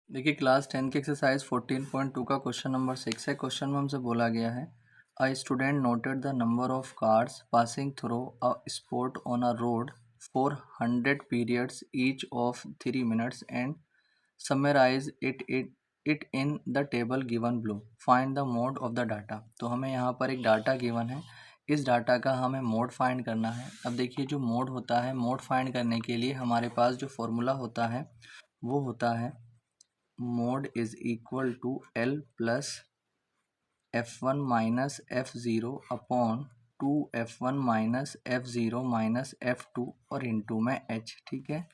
देखिए क्लास 10 की एक्सरसाइज 14.2 का क्वेश्चन नंबर 6 है। क्वेश्चन में हमसे बोला गया है a student noted the number of cars passing through a spot on a road for 100 periods each of 3 minutes and summarise it in the table given below. Find the mode of the data. तो हमें यहाँ पर एक data given है, इस data का हमें mode find करना है। अब देखिए जो मोड होता है, मोड फाइंड करने के लिए हमारे पास जो फॉर्मूला होता है वो होता है mode is equal to L plus F1 minus F0 upon 2 F1 minus F0 minus F2 और इंटू में H। ठीक है,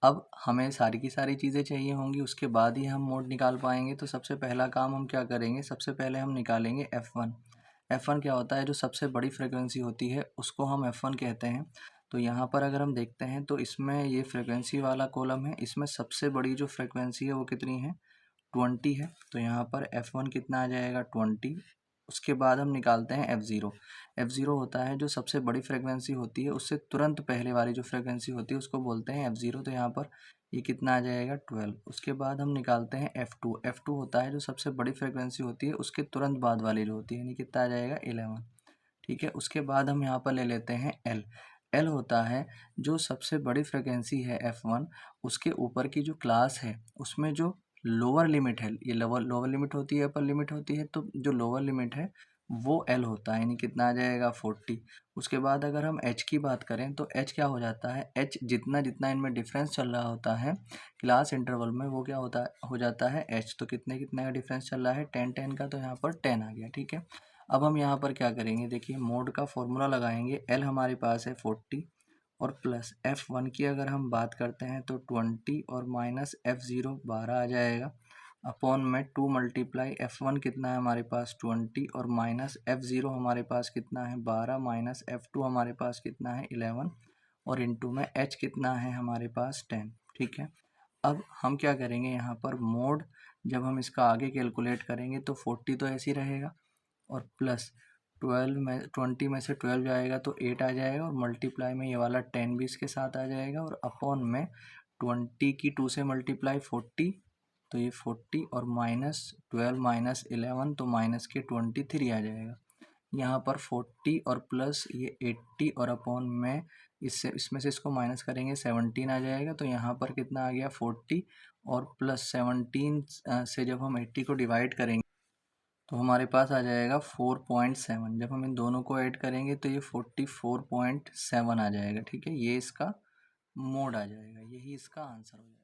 अब हमें सारी की सारी चीज़ें चाहिए होंगी, उसके बाद ही हम मोड निकाल पाएंगे। तो सबसे पहला काम हम क्या करेंगे, सबसे पहले हम निकालेंगे F1। F1 क्या होता है, जो सबसे बड़ी फ्रिक्वेंसी होती है उसको हम F1 कहते हैं। तो यहाँ पर अगर हम देखते हैं तो इसमें ये फ्रिक्वेंसी वाला कॉलम है, इसमें सबसे बड़ी जो फ्रिक्वेंसी है वो कितनी है, 20 है। तो यहाँ पर F1 कितना आ जाएगा, 20। उसके बाद हम निकालते हैं F0। F0 होता है जो सबसे बड़ी फ्रिक्वेंसी होती है, उससे तुरंत पहले वाली जो फ्रिक्वेंसी होती है उसको बोलते हैं F0। तो यहाँ पर ये कितना आ जाएगा, 12। उसके बाद हम निकालते हैं F2। F2 होता है जो सबसे बड़ी फ्रिक्वेंसी होती है, उसके तुरंत बाद वाली जो होती है, यानी कितना आ जाएगा, 11। ठीक है, उसके बाद हम यहाँ पर ले लेते हैं L। L होता है जो सबसे बड़ी फ्रिक्वेंसी है F1, उसके ऊपर की जो क्लास है उसमें जो लोअर लिमिट है, ये लोअर लिमिट होती है, अपर लिमिट होती है, तो जो लोअर लिमिट है वो L होता है, यानी कितना आ जाएगा, 40। उसके बाद अगर हम H की बात करें तो H क्या हो जाता है, H जितना जितना इनमें डिफरेंस चल रहा होता है क्लास इंटरवल में, वो क्या होता हो जाता है H। तो कितने कितने का डिफरेंस चल रहा है, 10 का, तो यहाँ पर 10 आ गया। ठीक है, अब हम यहाँ पर क्या करेंगे, देखिए मोड का फॉर्मूला लगाएंगे। L हमारे पास है 40 और प्लस F1 की अगर हम बात करते हैं तो 20 और माइनस F0 12 आ जाएगा, अपॉन में 2 मल्टीप्लाई F1 कितना है हमारे पास 20 और माइनस F0 हमारे पास कितना है 12 माइनस F2 हमारे पास कितना है 11 और इंटू में H कितना है हमारे पास 10। ठीक है, अब हम क्या करेंगे यहाँ पर मोड, जब हम इसका आगे कैलकुलेट करेंगे तो 40 तो ऐसे ही रहेगा और प्लस 20 में से 12 जाएगा तो 8 आ जाएगा और मल्टीप्लाई में ये वाला 10 भी इसके साथ आ जाएगा और अपॉन में 20 की 2 से मल्टीप्लाई 40, तो ये 40 और माइनस 12 माइनस 11 तो माइनस के 23 आ जाएगा। यहाँ पर 40 और प्लस ये 80 और अपॉन में इससे इसमें से इसको माइनस करेंगे 17 आ जाएगा। तो यहाँ पर कितना आ गया, 40 और प्लस 17 से जब हम 80 को डिवाइड करेंगे तो हमारे पास आ जाएगा 4.7। जब हम इन दोनों को ऐड करेंगे तो ये 44.7 आ जाएगा। ठीक है, ये इसका मोड आ जाएगा, यही इसका आंसर हो जाएगा।